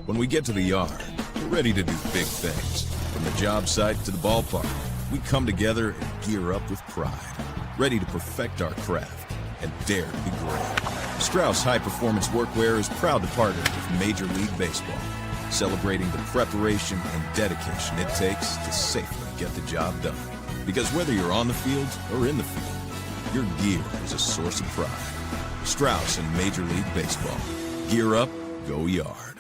When we get to the yard, we're ready to do big things. From the job site to the ballpark, we come together and gear up with pride. Ready to perfect our craft and dare to be great. Strauss High Performance Workwear is proud to partner with Major League Baseball, celebrating the preparation and dedication it takes to safely get the job done. Because whether you're on the field or in the field, your gear is a source of pride. Strauss and Major League Baseball. Gear up, go yard.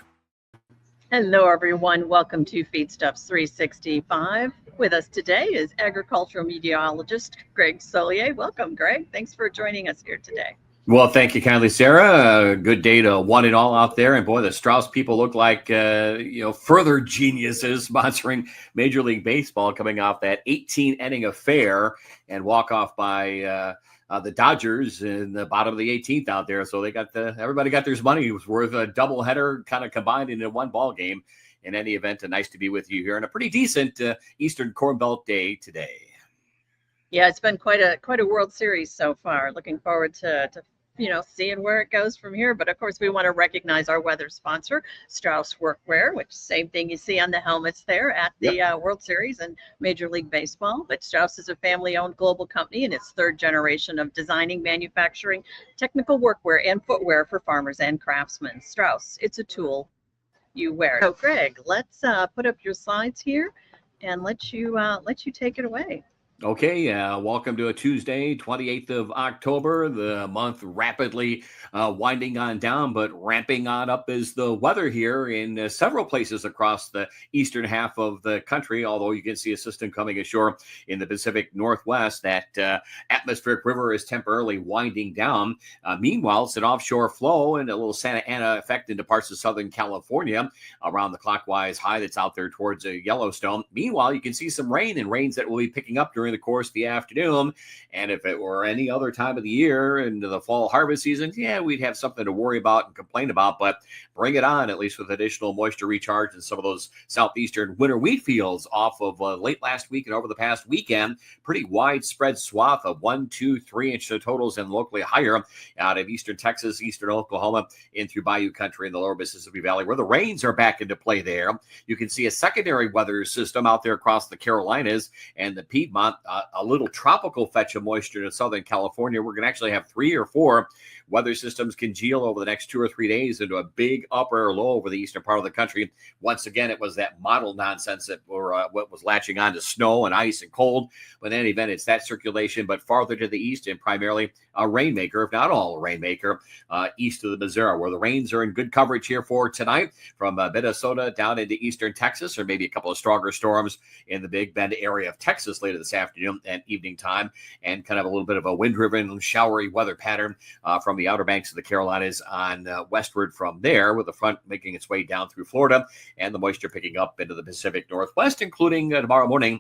Hello, everyone. Welcome to Feedstuffs 365. With us today is agricultural meteorologist Greg Soulje. Welcome, Greg. Thanks for joining us here today. Well, thank you kindly, Sarah. Good day to one and all out there. And boy, the Strauss people look like, further geniuses sponsoring Major League Baseball, coming off that 18-inning affair and walk-off by the Dodgers in the bottom of the 18th out there. So they got everybody got their money. It was worth a doubleheader kind of combined into one ball game. In any event, nice to be with you here on a pretty decent Eastern Corn Belt day today. Yeah, it's been quite a World Series so far. Looking forward to seeing where it goes from here. But of course, we want to recognize our weather sponsor, Strauss Workwear, which same thing you see on the helmets there at the World Series and Major League Baseball. But Strauss is a family-owned global company in its third generation of designing, manufacturing, technical workwear, and footwear for farmers and craftsmen. Strauss, it's a tool you wear. So, Greg, let's put up your slides here and let you take it away. Okay, welcome to a Tuesday, 28th of October. The month rapidly winding on down, but ramping on up is the weather here in several places across the eastern half of the country, although you can see a system coming ashore in the Pacific Northwest. That atmospheric river is temporarily winding down. Meanwhile, it's an offshore flow and a little Santa Ana effect into parts of Southern California around the clockwise high that's out there towards Yellowstone. Meanwhile, you can see some rain and rains that will be picking up during the course of the afternoon. And if it were any other time of the year into the fall harvest season, we'd have something to worry about and complain about, but bring it on, at least with additional moisture recharge in some of those southeastern winter wheat fields off of late last week and over the past weekend. Pretty widespread swath of 1, 2, 3 inch totals and locally higher out of eastern Texas, eastern Oklahoma, in through Bayou country in the lower Mississippi Valley, where the rains are back into play there. You can see a secondary weather system out there across the Carolinas and the Piedmont, a little tropical fetch of moisture to Southern California. We're going to actually have 3 or 4 weather systems congeal over the next 2 or 3 days into a big upper or low over the eastern part of the country. Once again, it was that model nonsense that what was latching on to snow and ice and cold. But in any event, it's that circulation, but farther to the east and primarily a rainmaker, if not all a rainmaker, east of the Missouri, where the rains are in good coverage here for tonight from Minnesota down into eastern Texas, or maybe a couple of stronger storms in the Big Bend area of Texas later this afternoon and evening time, and kind of a little bit of a wind-driven, showery weather pattern from the outer banks of the Carolinas on westward from there, with the front making its way down through Florida and the moisture picking up into the Pacific Northwest, including tomorrow morning.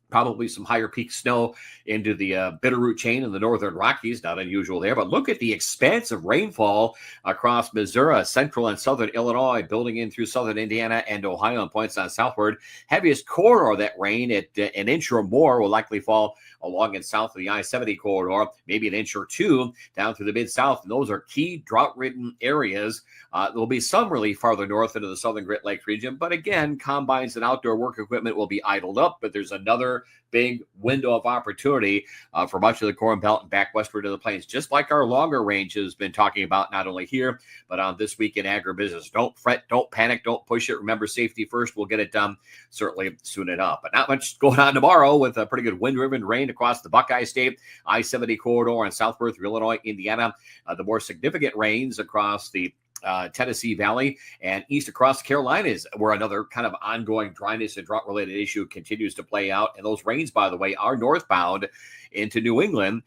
Probably some higher peak snow into the Bitterroot chain in the northern Rockies. Not unusual there, but look at the expansive rainfall across Missouri, central and southern Illinois, building in through southern Indiana and Ohio and points on southward. Heaviest corridor of that rain at an inch or more will likely fall along and south of the I-70 corridor, maybe an inch or 2 down through the mid-south. And those are key drought-ridden areas. There will be some relief farther north into the southern Great Lakes region. But again, combines and outdoor work equipment will be idled up, but there's another big window of opportunity for much of the Corn Belt and back westward to the plains, just like our longer range has been talking about, not only here, but on This Week in Agribusiness. Don't fret, don't panic, don't push it. Remember, safety first. We'll get it done certainly soon enough. But not much going on tomorrow with a pretty good wind-driven rain across the Buckeye State, I-70 corridor, and southward through Illinois, Indiana. The more significant rains across the Tennessee Valley and east across the Carolinas, where another kind of ongoing dryness and drought-related issue continues to play out. And those rains, by the way, are northbound into New England,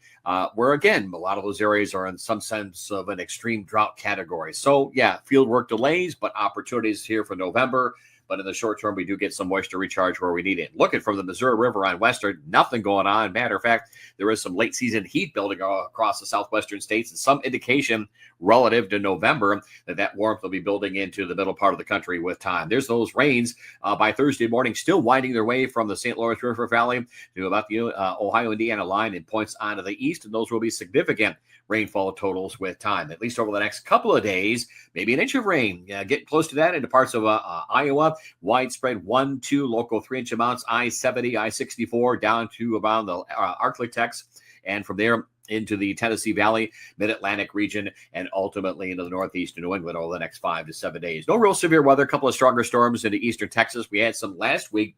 where, again, a lot of those areas are in some sense of an extreme drought category. So, field work delays, but opportunities here for November. But in the short term, we do get some moisture recharge where we need it. Looking from the Missouri River on western, nothing going on. Matter of fact, there is some late season heat building across the southwestern states and some indication relative to November that warmth will be building into the middle part of the country with time. There's those rains by Thursday morning, still winding their way from the St. Lawrence River Valley to about the Ohio-Indiana line and points onto the east. And those will be significant rainfall totals with time, at least over the next couple of days. Maybe an inch of rain, getting close to that into parts of Iowa. Widespread 1-2 local 3-inch amounts. I-70, I-64 down to around the Arklatex, and from there into the Tennessee Valley, Mid-Atlantic region, and ultimately into the northeast of New England over the next 5 to 7 days. No real severe weather. A couple of stronger storms into eastern Texas. We had some last week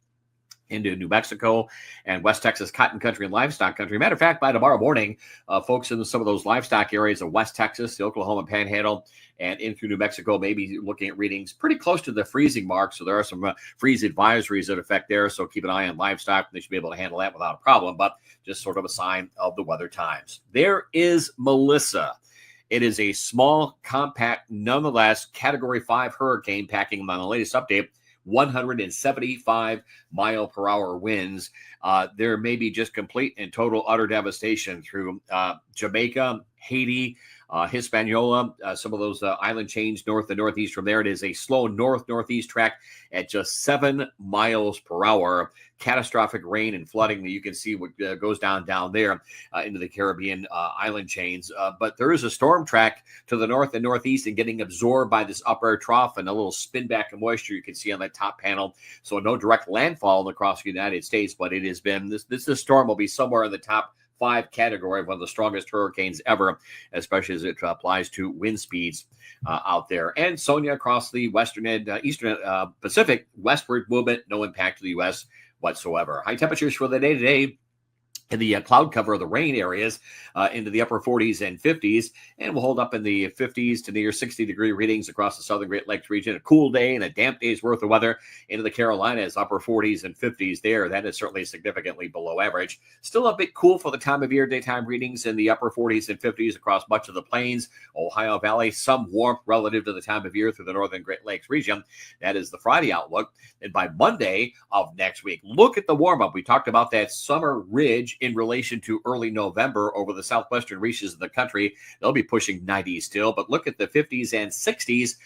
into New Mexico and West Texas cotton country and livestock country. Matter of fact, by tomorrow morning, folks in some of those livestock areas of West Texas, the Oklahoma Panhandle, and in through New Mexico, maybe looking at readings pretty close to the freezing mark. So there are some freeze advisories that affect there. So keep an eye on livestock. They should be able to handle that without a problem, but just sort of a sign of the weather times. There is Melissa. It is a small, compact, nonetheless, Category 5 hurricane packing on the latest update. 175 mile per hour winds. There may be just complete and total utter devastation through Jamaica, Haiti, Hispaniola, some of those island chains north and northeast. From there, it is a slow north-northeast track at just 7 miles per hour. Catastrophic rain and flooding that you can see what goes down there into the Caribbean island chains. But there is a storm track to the north and northeast and getting absorbed by this upper trough and a little spin back of moisture you can see on that top panel. So no direct landfall across the United States, but it has been this storm will be somewhere in the top 5 category of one of the strongest hurricanes ever, especially as it applies to wind speeds out there. And Sonia across the western and eastern Pacific, westward movement, no impact to the U.S. whatsoever. High temperatures for the day today in the cloud cover of the rain areas into the upper 40s and 50s, and we'll hold up in the 50s to near 60-degree readings across the southern Great Lakes region. A cool day and a damp day's worth of weather into the Carolinas, upper 40s and 50s there. That is certainly significantly below average. Still a bit cool for the time of year. Daytime readings in the upper 40s and 50s across much of the plains, Ohio Valley. Some warmth relative to the time of year through the northern Great Lakes region. That is the Friday outlook. And by Monday of next week, look at the warm-up. We talked about that summer ridge in relation to early November over the southwestern reaches of the country. They'll be pushing 90 still, but look at the 50s and 60s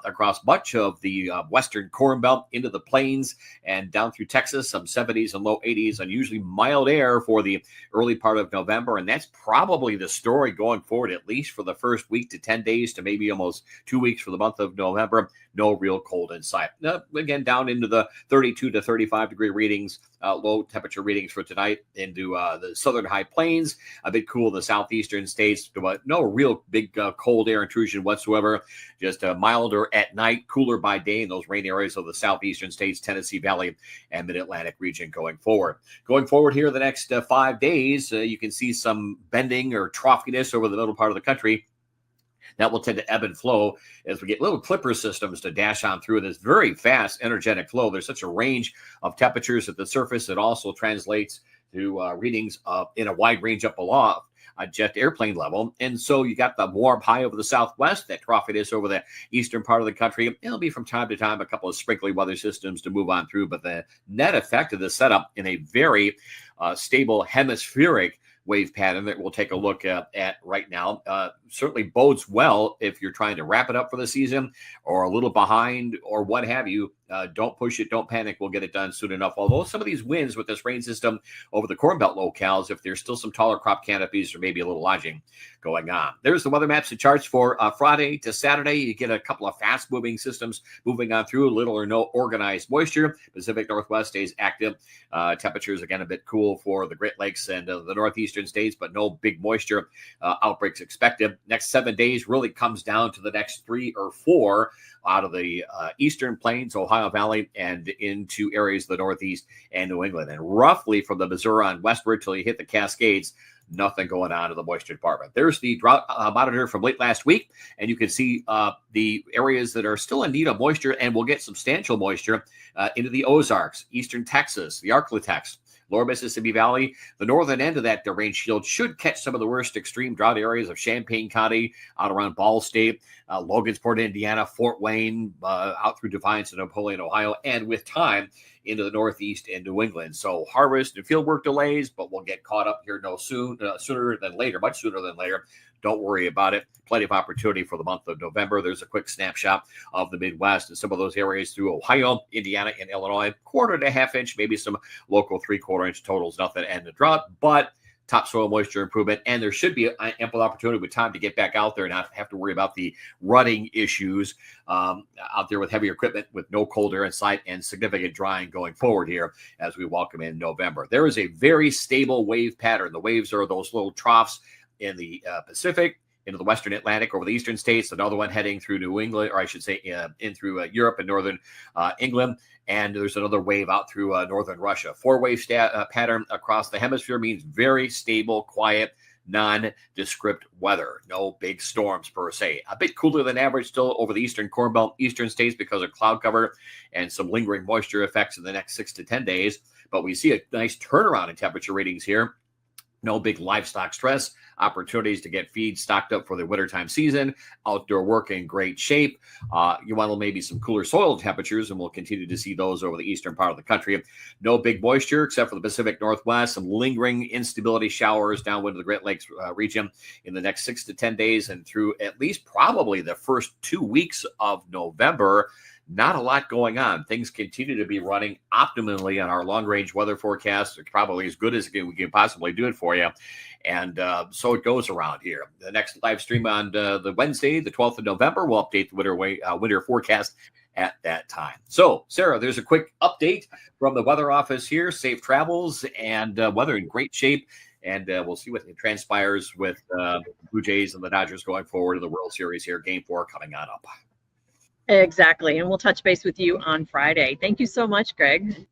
across much of the western Corn Belt into the plains and down through Texas, some 70s and low 80s, unusually mild air for the early part of November. And that's probably the story going forward, at least for the first week to 10 days to maybe almost 2 weeks for the month of November. No real cold in sight. Again, down into the 32 to 35 degree readings, low temperature readings for tonight into the southern high plains. A bit cool in the southeastern states, but no real big cold air intrusion whatsoever. Just milder at night, cooler by day in those rain areas of the southeastern states, Tennessee Valley and Mid-Atlantic region going forward. Going forward here the next 5 days, you can see some bending or troughiness over the middle part of the country. That will tend to ebb and flow as we get little clipper systems to dash on through this very fast, energetic flow. There's such a range of temperatures at the surface. It also translates to readings in a wide range up aloft. Jet airplane level. And so you got the warm high over the southwest, that troughiness over the eastern part of the country. It'll be from time to time a couple of sprinkly weather systems to move on through, but the net effect of the setup in a very stable hemispheric wave pattern that we'll take a look at right now certainly bodes well if you're trying to wrap it up for the season or a little behind or what have you. Don't push it. Don't panic. We'll get it done soon enough. Although some of these winds with this rain system over the Corn Belt locales, if there's still some taller crop canopies or maybe a little lodging going on. There's the weather maps and charts for Friday to Saturday. You get a couple of fast moving systems moving on through, little or no organized moisture. Pacific Northwest stays active. Temperatures, again, a bit cool for the Great Lakes and the northeastern states, but no big moisture outbreaks expected. Next 7 days really comes down to the next 3 or 4 out of the eastern plains, Ohio Valley, and into areas of the Northeast and New England. And roughly from the Missouri on westward till you hit the Cascades, nothing going on in the moisture department. There's the drought monitor from late last week, and you can see the areas that are still in need of moisture and will get substantial moisture into the Ozarks, eastern Texas, the Arklatex, lower Mississippi Valley. The northern end of that rain shield should catch some of the worst extreme drought areas of Champaign County, out around Ball State, Logansport, Indiana, Fort Wayne, out through Defiance and Napoleon, Ohio, and with time into the Northeast and New England. So harvest and field work delays, but we'll get caught up here sooner than later, much sooner than later. Don't worry about it. Plenty of opportunity for the month of November. There's a quick snapshot of the Midwest and some of those areas through Ohio, Indiana, and Illinois. 1/4 to 1/2 inch, maybe some local 3/4 inch totals, nothing and the drought, but topsoil moisture improvement, and there should be ample opportunity with time to get back out there and not have to worry about the rutting issues out there with heavy equipment, with no cold air inside and significant drying going forward here as we welcome in November. There is a very stable wave pattern. The waves are those little troughs in the Pacific, into the Western Atlantic over the eastern states, another one heading through New England, or I should say in through Europe and northern England, and there's another wave out through northern Russia. Four-wave pattern across the hemisphere means very stable, quiet, nondescript weather. No big storms per se. A bit cooler than average still over the eastern Corn Belt, eastern states because of cloud cover and some lingering moisture effects in the next 6 to 10 days. But we see a nice turnaround in temperature readings here. No big livestock stress, opportunities to get feed stocked up for the wintertime season, outdoor work in great shape. You want maybe some cooler soil temperatures, and we'll continue to see those over the eastern part of the country. No big moisture except for the Pacific Northwest, some lingering instability showers downwind of the Great Lakes region in the next 6 to 10 days and through at least probably the first 2 weeks of November. Not a lot going on. Things continue to be running optimally on our long-range weather forecast. It's probably as good as we can possibly do it for you. And so it goes around here. The next live stream on the Wednesday, the 12th of November, we'll update the winter forecast at that time. So, Sarah, there's a quick update from the weather office here. Safe travels and weather in great shape. And we'll see what transpires with the Blue Jays and the Dodgers going forward to the World Series here. Game 4 coming on up. Exactly. And we'll touch base with you on Friday. Thank you so much, Greg.